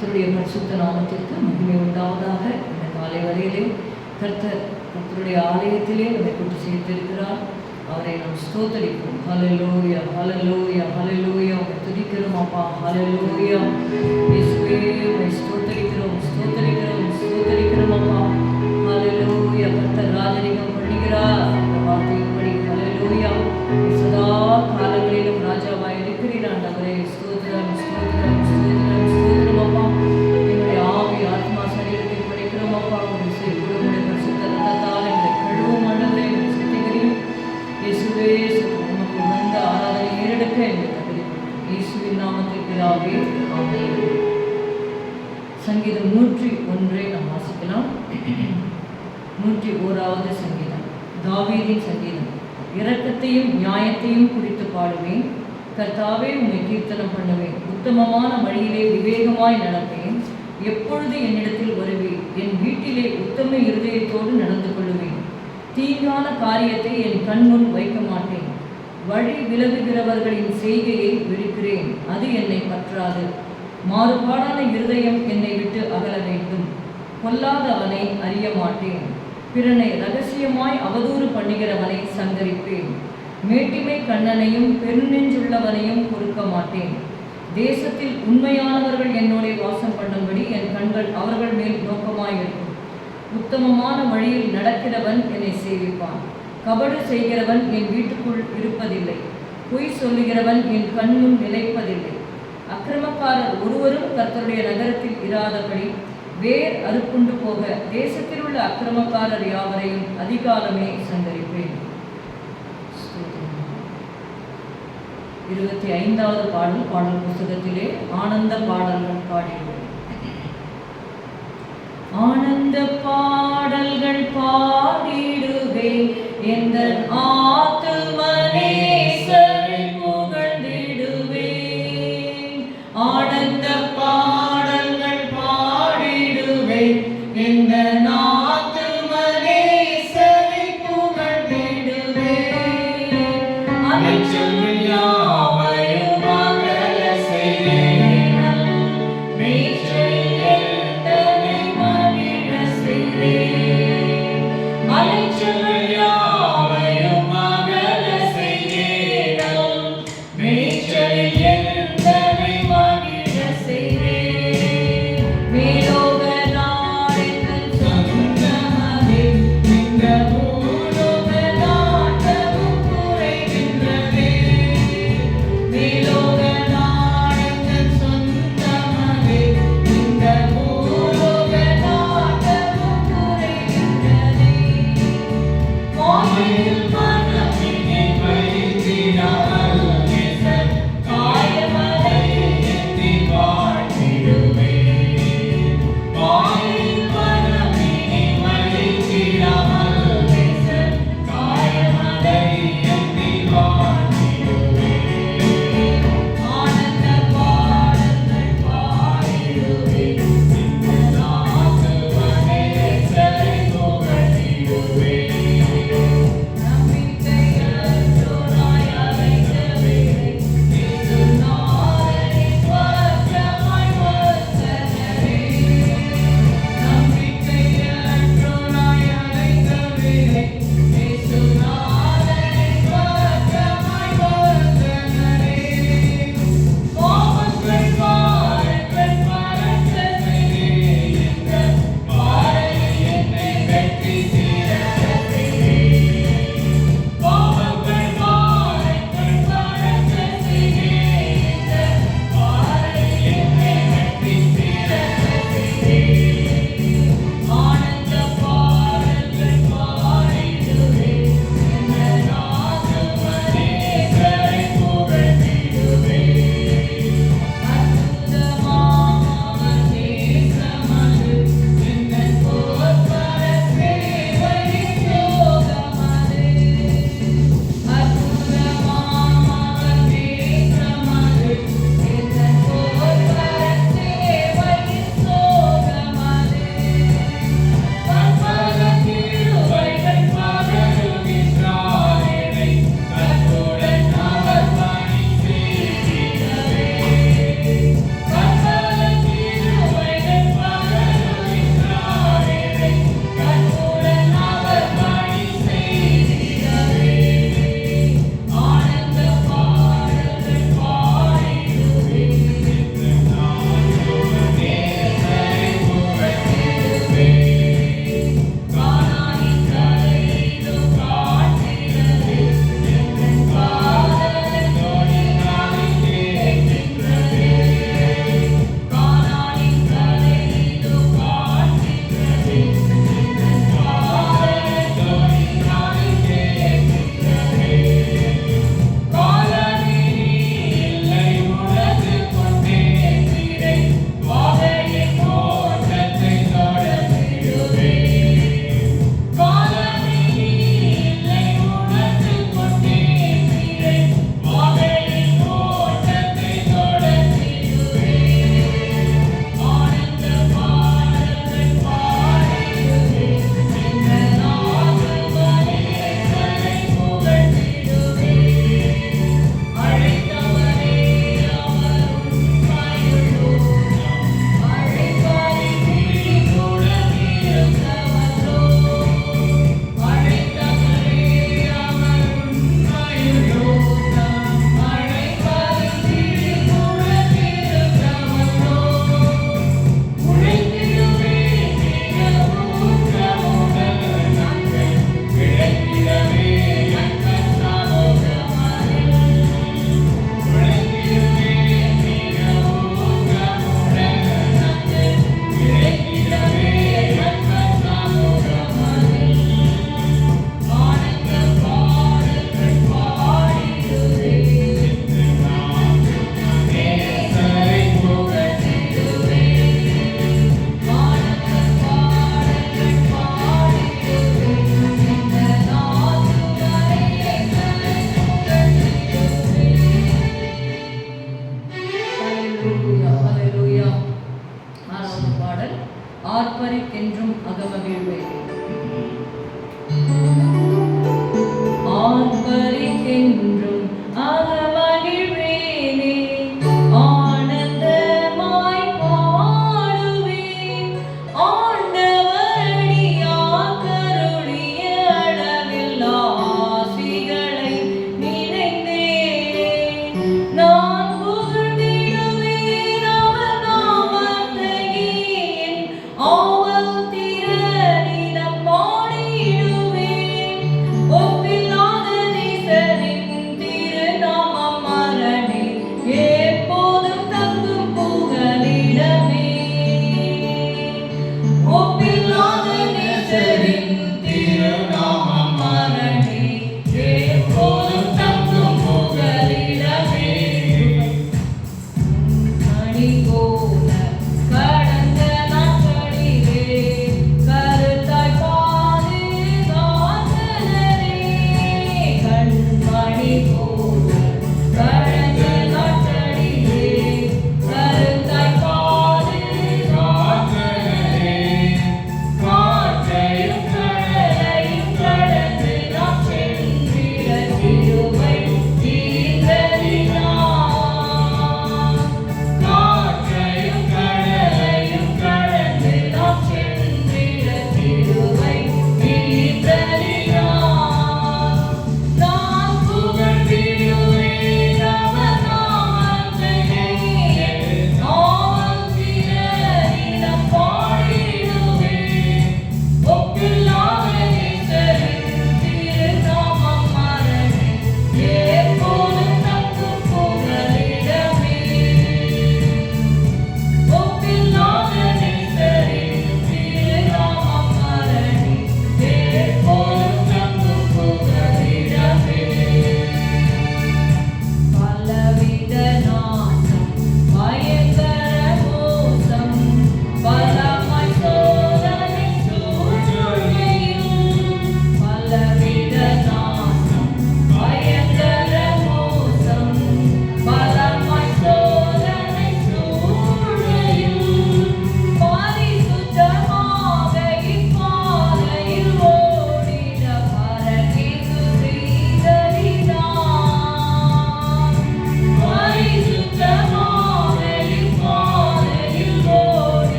கர்த்தருடைய பரிசுத்த நாமத்திற்கு மகிமை உண்டாவதாக. இந்த காலை வரையிலே கர்த்தருடைய ஆலயத்திலே நம்மை கொண்டு சேர்த்திருக்கிறார். அவரை நாம் ஸ்தோத்தரிப்போம். ஹல்லேலூயா, ஹல்லேலூயா, ஹல்லேலூயா. உம்மை துதிக்கிறோம் அப்பா. ஹல்லேலூயா. இயேசுவே உம்மை ஸ்தோத்தரிக்கிறோம், ஸ்தோத்தரிக்கிறோம், ஸ்தோத்தரிக்கிறோம் அப்பா. ஹல்லேலூயா. கர்த்தர் ராஜரிகம் பண்ணுகிறார். அந்த வார்த்தையின்படி ஹல்லேலூயா. சதா காலங்களிலும் ராஜாவாய் இருக்கிறீர் ஆண்டவரே. ஸ்தோத்திரம், ஸ்தோத்திரம், ஸ்தோத்திரம், ஸ்தோத்திரம் அப்பா. என்னுடைய ஆவி ஆத்மா சரீரத்தை படைக்கிறோம் அப்பா. உங்களுடைய பரிசுத்த ரத்தத்தால் எங்களை கழுவும் ஆண்டவரே. எங்களை சுத்திகரியும் இயேசுவே. உமக்கு உகந்த ஆராதனை ஏறெடுக்க எங்களை தகுதிப்படுத்தும் இயேசுவின் நாமத்தில் பிதாவே, ஆமென். சங்கீதம் 101 நாம் வாசிக்கலாம். 101வது சங்கீதம், தாவீதின் சங்கீதம். இரக்கத்தையும் நியாயத்தையும் குறித்து பாடுவேன். கர்த்தாவே உம்மை கீர்த்தனம் பண்ணுவேன். உத்தமமான வழியிலே விவேகமாய் நடப்பேன். எப்பொழுது என்னிடத்தில் வருவேன்? என் வீட்டிலே உத்தம இருதயத்தோடு நடந்து கொள்ளுவேன். தீங்கான காரியத்தை என் கண்முன் வைக்க மாட்டேன். வழி விலகுகிறவர்களின் செய்கையை வெறுக்கிறேன், அது என்னை பற்றாது. மாறுபாடான இருதயம் என்னை விட்டு அகல வேண்டும். கொல்லாதவனை அறிய மாட்டேன். பிறனை இரகசியமாய் அவதூறு பண்ணுகிறவனை சங்கரிப்பேன். மேட்டிமை கண்ணனையும் பெருநெஞ்சுள்ளவனையும் பொறுக்க மாட்டேன். தேசத்தில் உண்மையானவர்கள் என்னோட வாசம் பண்ணும்படி என் கண்கள் அவர்கள் மேல் நோக்கமாயிருக்கும். உத்தமமான வழியில் நடக்கிறவன் என்னை சேவிப்பான். கபடு செய்கிறவன் என் வீட்டுக்குள் இருப்பதில்லை. பொய் சொல்லுகிறவன் என் கண்முன் நிலைப்பதில்லை. அக்கிரமக்காரர் ஒருவரும் கர்த்தருடைய நகரத்தில் இராதபடி வேர் அறுப்புண்டு போக தேசத்தில் உள்ள அக்கிரமக்காரர் யாவரையும் அதிகாலமே சங்கரிப்பேன். 25வது பாடல் பாடல் புத்தகத்திலே ஆனந்த பாடல்கள் பாடியுள்ளோம். ஆனந்த பாடல்கள் பாடிடுவேன், எந்த ஆத்துமனேசரை புகழ்ந்திடுவேன். ஆனந்த பாடல்கள் பாடிடுவேன், எந்த ஆத்துமனேசரை புகழ்ந்திடுவேன். அலைச்சல்கள் யாவையும் அகல செய்தேன், மேய்ச்சலில் எந்தனை மகிழ செய்தேன். அலைச்சல்கள் யாவையும் அகல செய்தேன், மேய்ச்சலில் எந்தனை மகிழ செய்தேன். மேலோக நாடெங்கள் சொந்தமதே, இந்த பூலோக நாட்டமும் குறைகின்றதே.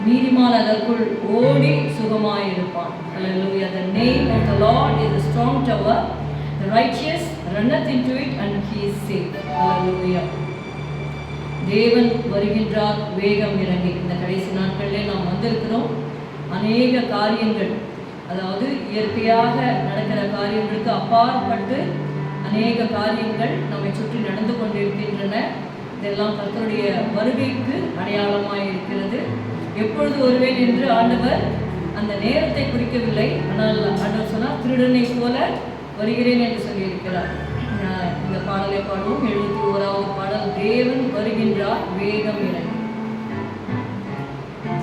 நீதிமான் அதற்குள் ஓடி சுகமாயிருப்பான். Hallelujah. The name of the Lord is a strong tower. The righteous runneth into it and he is safe. Hallelujah. தேவன் வருகின்றார் வேகம் இறங்கி. இந்த கடைசி நாட்களிலே நாம் வந்திருக்கிறோம். அநேக காரியங்கள், அதாவது இயற்கையாக நடக்கிற காரியங்களுக்கு அப்பாற்பட்டு அநேக காரியங்கள் நம்மை சுற்றி நடந்து கொண்டிருக்கின்றன. இதெல்லாம் கர்த்தருடைய வருகைக்கு அடையாளமாக இருக்கிறது. எப்பொழுது வருவேன் என்று ஆண்டவர் அந்த நேரத்தை குறிக்கவில்லை. ஆனால் ஆண்டவர் சொன்னால் திருடனை போல வருகிறேன் என்று சொல்லியிருக்கிறார். இந்த பாடலை பாடுவோம். 71வது பாடல். தேவன் வருகின்றார் வேகம் இறங்கி.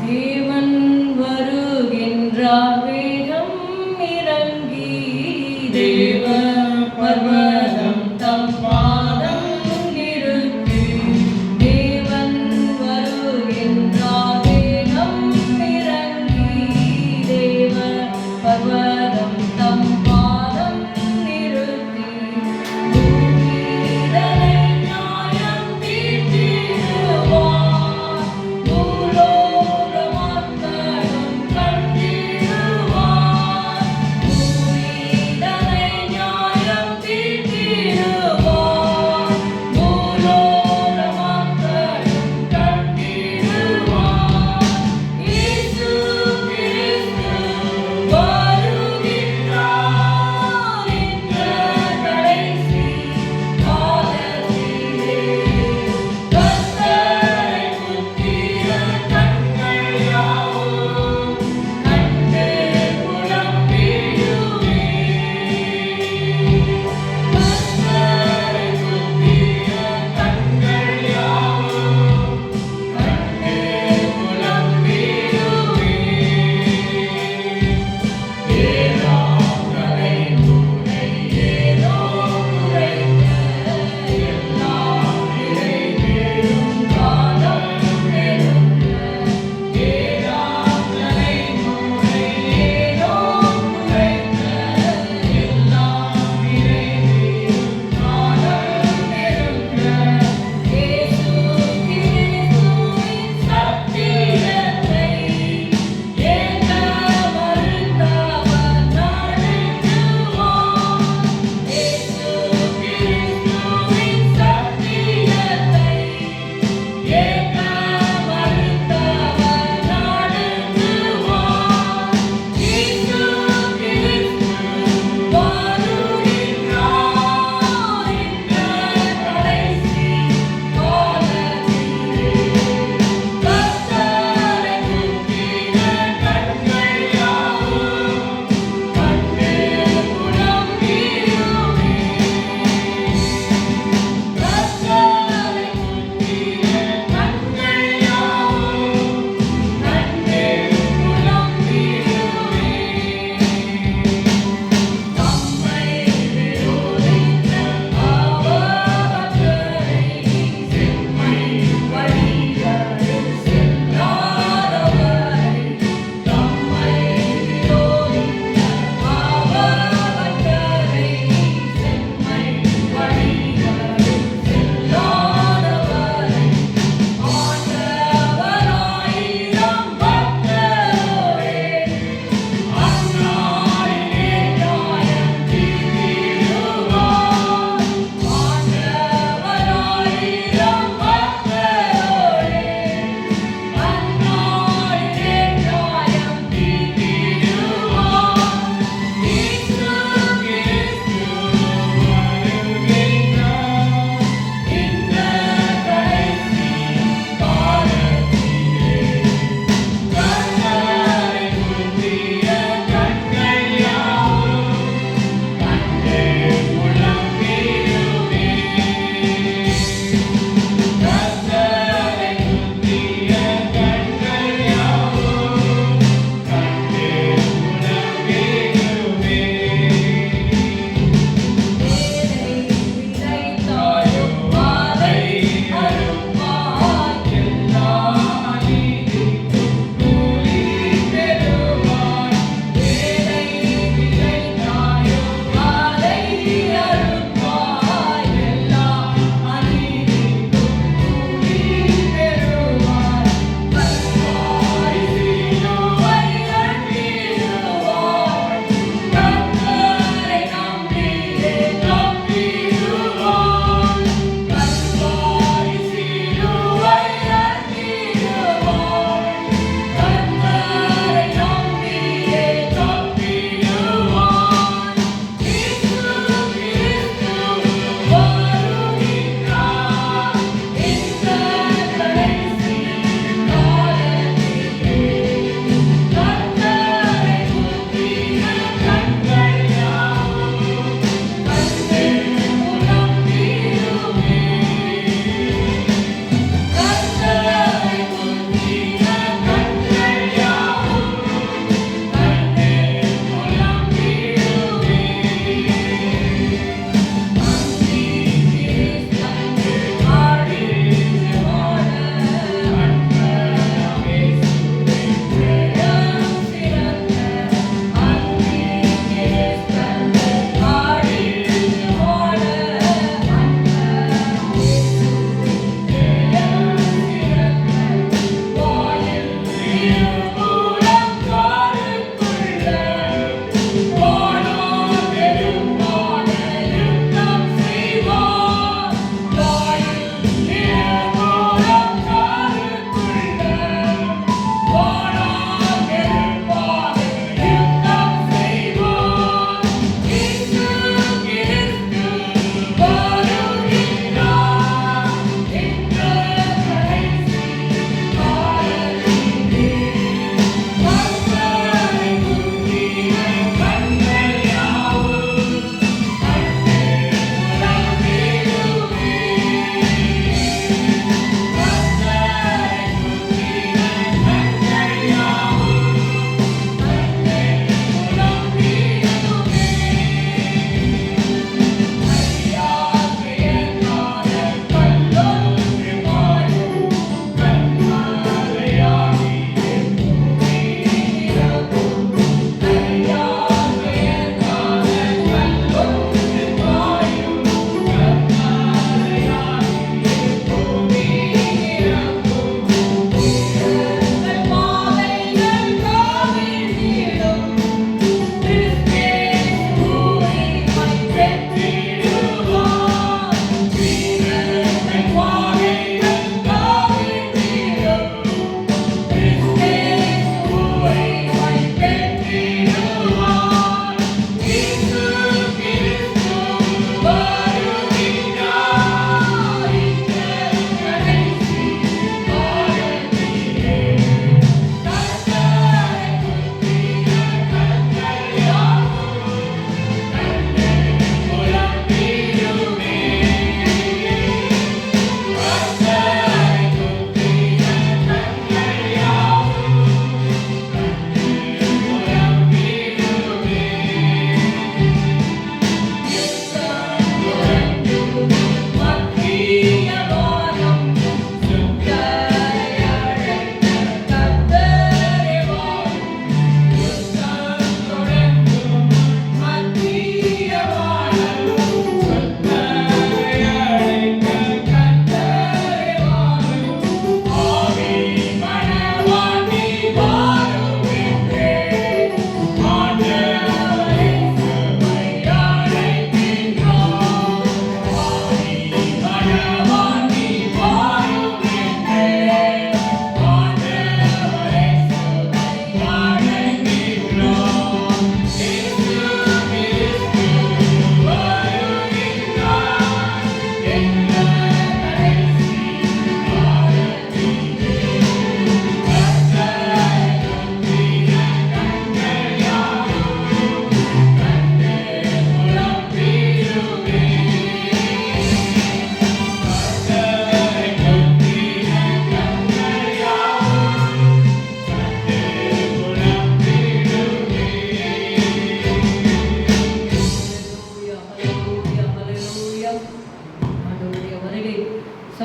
தேவன் வருகின்றார் வேகம் இறங்கி, தேவ பர்வதம் தம் பாதம் நிறுத்தி. தேவன் வருகின்றார் வேகம் இறங்கி, தேவ பர்வதம் தம் பாதம் நிறுத்தி. பூமிதனை நியாயம் தீர்த்திடுவார், பூலோக மக்களும் கண்டிடுவார். பூமிதனை நியாயம் தீர்த்திடுவார்,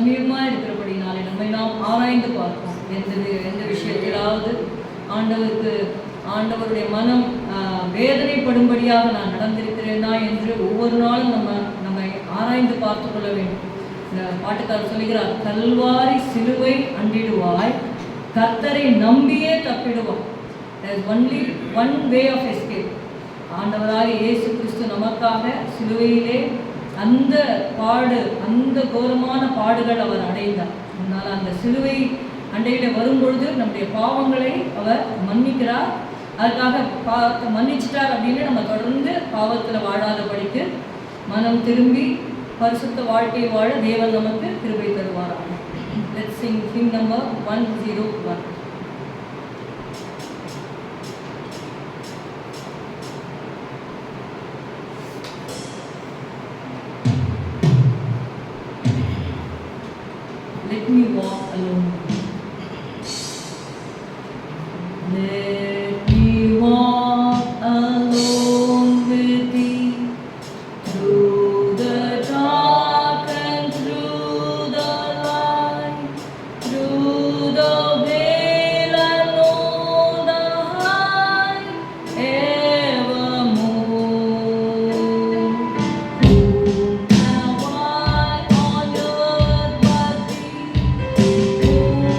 சமீபமாக இருக்கிறபடினாலே நம்மை நாம் ஆராய்ந்து பார்ப்போம். எந்த விஷயத்திலாவது ஆண்டவருடைய மனம் வேதனைப்படும்படியாக நான் நடந்திருக்கிறேனா என்று ஒவ்வொரு நாளும் நம்மை ஆராய்ந்து பார்த்து கொள்ள வேண்டும். இந்த பாட்டுக்காரர் சொல்லுகிறார், கல்வாரி சிலுவை அண்டிடுவாய், கர்த்தரை நம்பியே தப்பிடுவாய். There is only one way of escape. ஆண்டவராக இயேசு கிறிஸ்து நமக்காக சிலுவையிலே அந்த கோரமான பாடுகள் அவர் அடைந்தார். அதனால் அந்த சிலுவை அண்டையில் வரும்பொழுது நம்முடைய பாவங்களை அவர் மன்னிக்கிறார். அதுக்காக மன்னிச்சிட்டார் அப்படின்னு நம்ம தொடர்ந்து பாவத்தில் வாழாதபடிக்கு மனம் திரும்பி பரிசுத்த வாழ்க்கை வாழ தேவன் நமக்கு கிருபை தருவாராம். Let's sing hymn number 101. Let me walk alone. Let me walk alone with thee through the dark and through the light, through the vale and o'er the high, evermore. Whom have I on earth but thee? Whom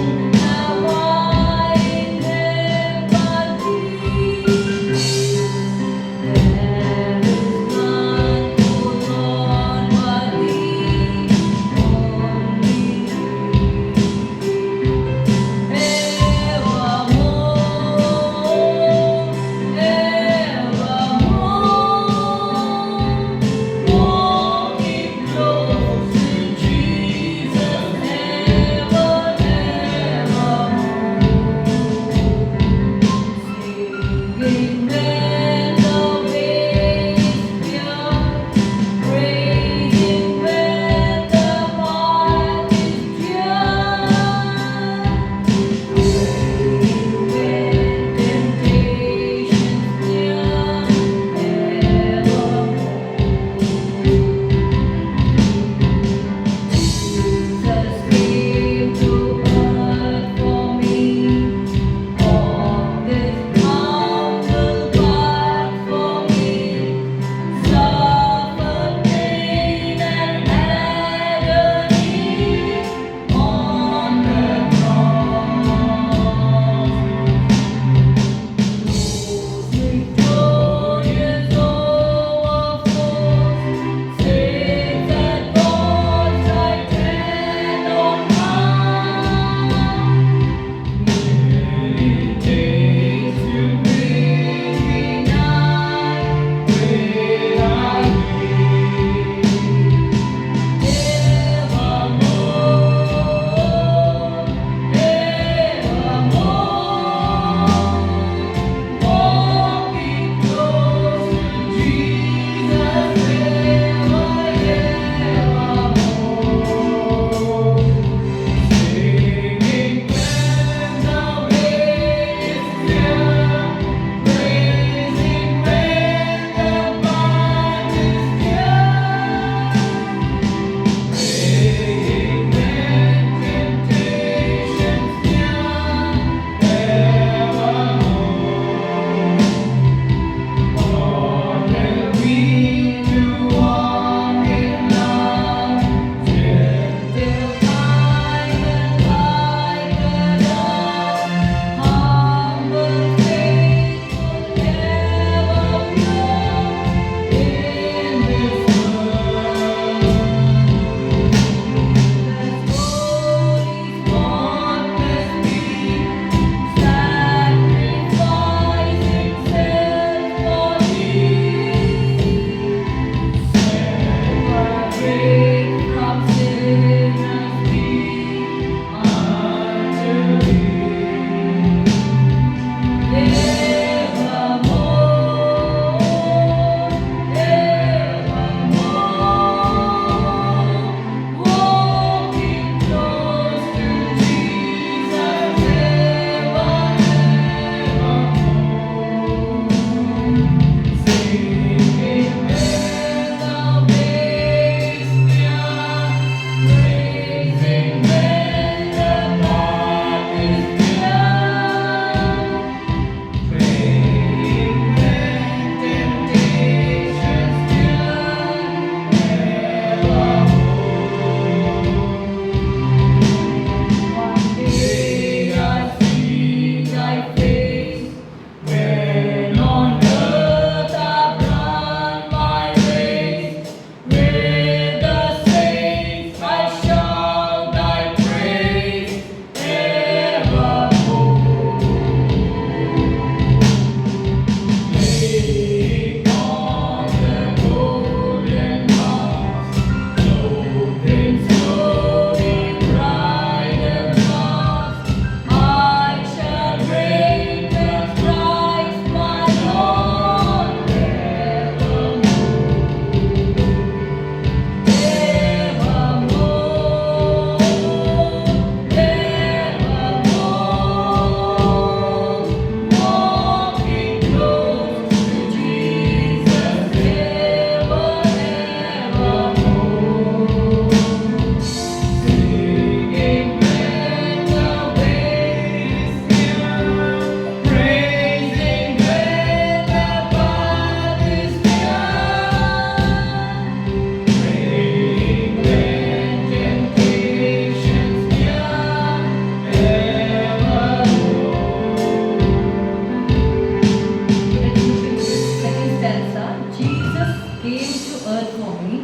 to earth for me.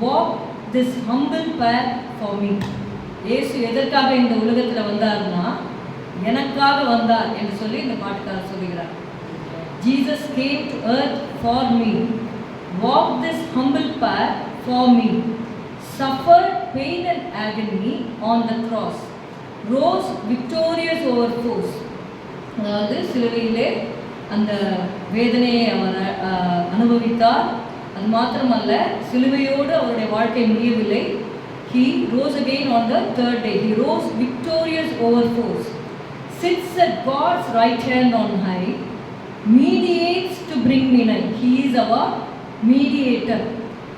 Walk this humble path for me. இயேசு எதற்காக இந்த உலகத்தில் வந்தார்னா எனக்காக வந்தார் என்று சொல்லி இந்த பாட்டுக்காரர் சொல்லுகிறார். Jesus came to earth for me. Walk this humble path for me. Suffered pain and agony on the cross. Rose victorious over foes. அதாவது சிலுவையிலே அந்த வேதனையை அவர் அனுபவித்தார். அது மாத்திரமல்ல, சிலுவையோடு அவருடைய வாழ்க்கை முடியவில்லை. He rose again on the third day. He rose victorious over foes. Sits at God's right hand on high. Mediates to bring me nigh. He is our mediator.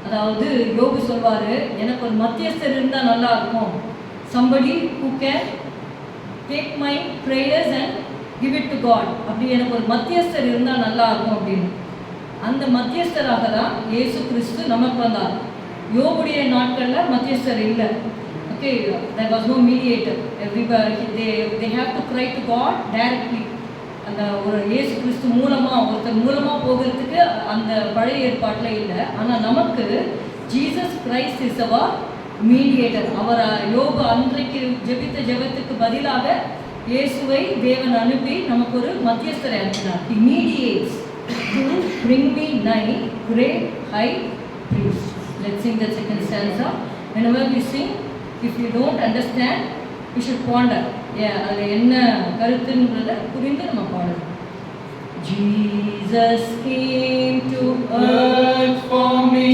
அதாவது யோபு சொல்வார், எனக்கு ஒரு மத்தியஸ்தர் இருந்தால் நல்லா இருக்கும். Somebody who can take my prayers and give it to God. அப்படி எனக்கு ஒரு மத்தியஸ்தர் இருந்தால் நல்லா இருக்கும் அப்படின்னு. அந்த மத்தியஸ்தராக தான் இயேசு கிறிஸ்து நமக்கு வந்தார். யோபுடைய நாட்களில் மத்தியஸ்தர் இல்லை. Okay, there was no mediator. Everybody they have to cry to God directly. அந்த ஒரு இயேசு கிறிஸ்து மூலமாக ஒருத்தர் மூலமாக போகிறதுக்கு அந்த பழைய ஏற்பாட்டில் இல்லை. ஆனால் நமக்கு ஜீசஸ் கிரைஸ்ட் இஸ் அவர் மீடியேட்டர். அவர் யோபு அன்றைக்கு ஜெபித்த ஜெபத்துக்கு பதிலாக இயேசுவை தேவன் அனுப்பி நமக்கு ஒரு மத்தியஸ்தரை அனுப்பினார். He mediates to bring me nigh, great high priest. Let's sing the second stanza. Whenever we sing, if you don't understand, you should ponder. அதில் என்ன கருத்துன்றதை புரிந்து நம்ம பாடணும். Jesus came to earth for me.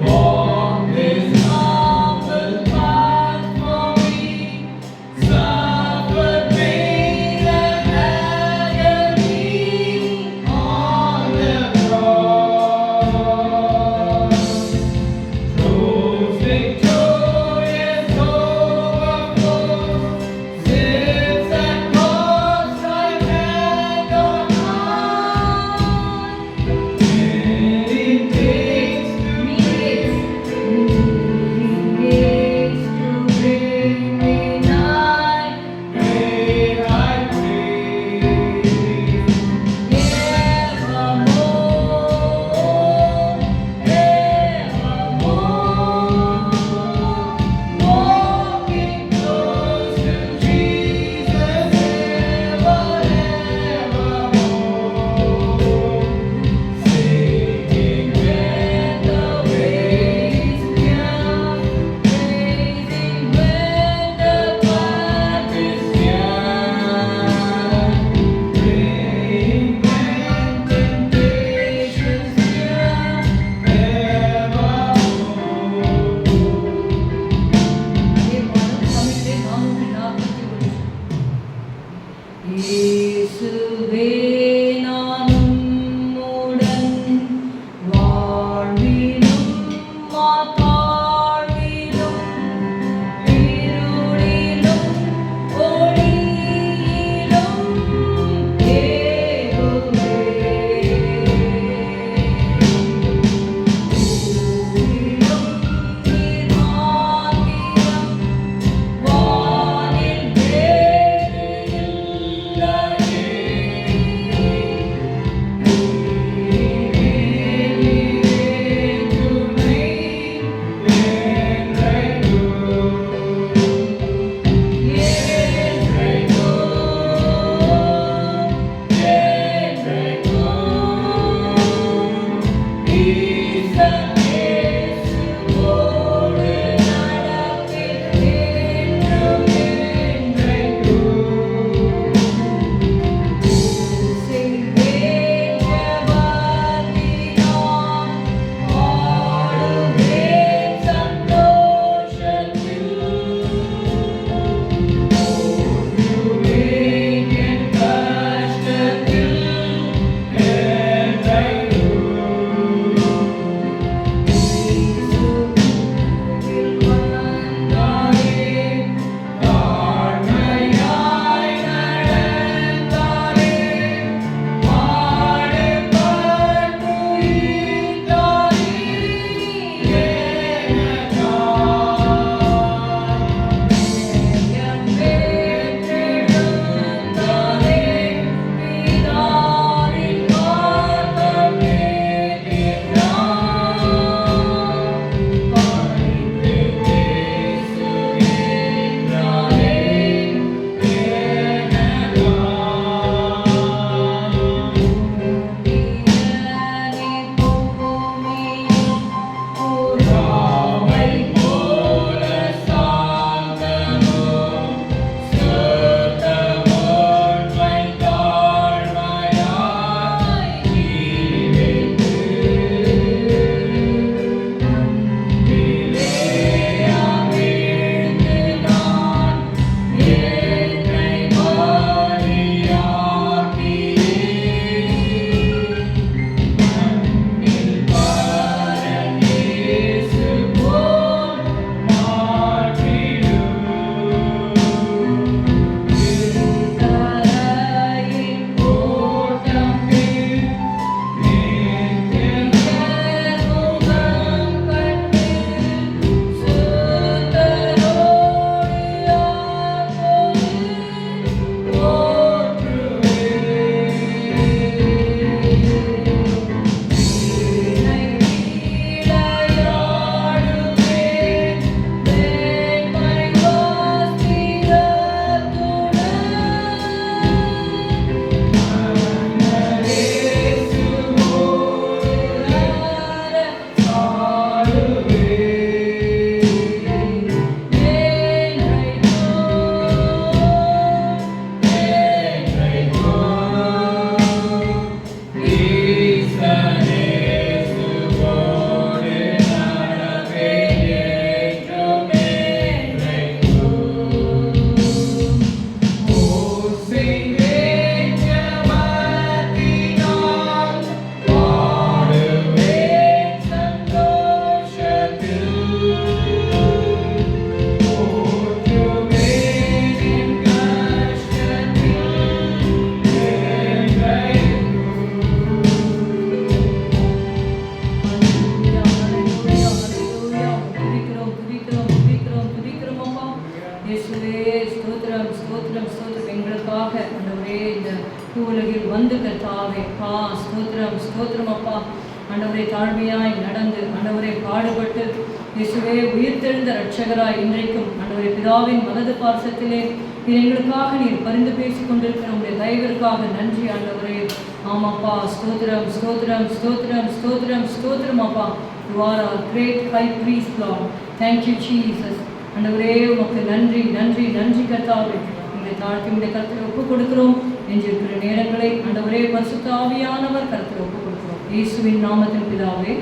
Walk this humble path for me. Suffer pain and agony on the cross. Rose victorious over foes. Sits at God's right hand on high. Meditates to bring me nigh, great high priest. Evermore, walking close to Jesus evermore. Singing when the way is near, praising when the path is near, praying when temptation's near, evermore. இயேசுவே நான் உம்முடன் வாழ்விலும் மாதாழ்விலும் இருளிலும் ஒளியிலும் ஏகுவே. ஊரிலும் நீர்மாத்திரம் வானில் வேறு இல்லையே. வந்து கர்த்தாவே பா ஸ்தோத்திரம் ஸ்தோத்திரம் அப்பா. ஆண்டவரே தாழ்மையாய் நடந்து ஆண்டவரே பாடுபட்டு இயேசுவே உயிர்த்தெழுந்த இரட்சகராய் இன்றைக்கும் ஆண்டவரே பிதாவின் வலது பார்சத்திலே எங்களுக்காக நீர் பரிந்து பேசிக் கொண்டிருக்கிற உங்களுடைய தயவிற்காக நன்றி ஆண்டவரே. ஆமாப்பா ஸ்தோத்திரம் ஸ்தோத்திரம் ஸ்தோத்திரம் ஸ்தோத்திரம் ஸ்தோத்திரம் அப்பா. You are our great high priest Lord. Thank you Jesus. ஆண்டவரே உமக்கு நன்றி நன்றி நன்றி கர்த்தாவே. உங்களை தாழ்த்தி உடைய கருத்தில் ஒப்புக் கொடுக்கிறோம். எஞ்சிருக்கிற நேரங்களை ஆண்டவரே பரிசுத்த ஆவியானவர் கருத்தில் ஒப்புக் கொடுக்கிறோம். இயேசுவின் நாமத்தில் பிதாவே.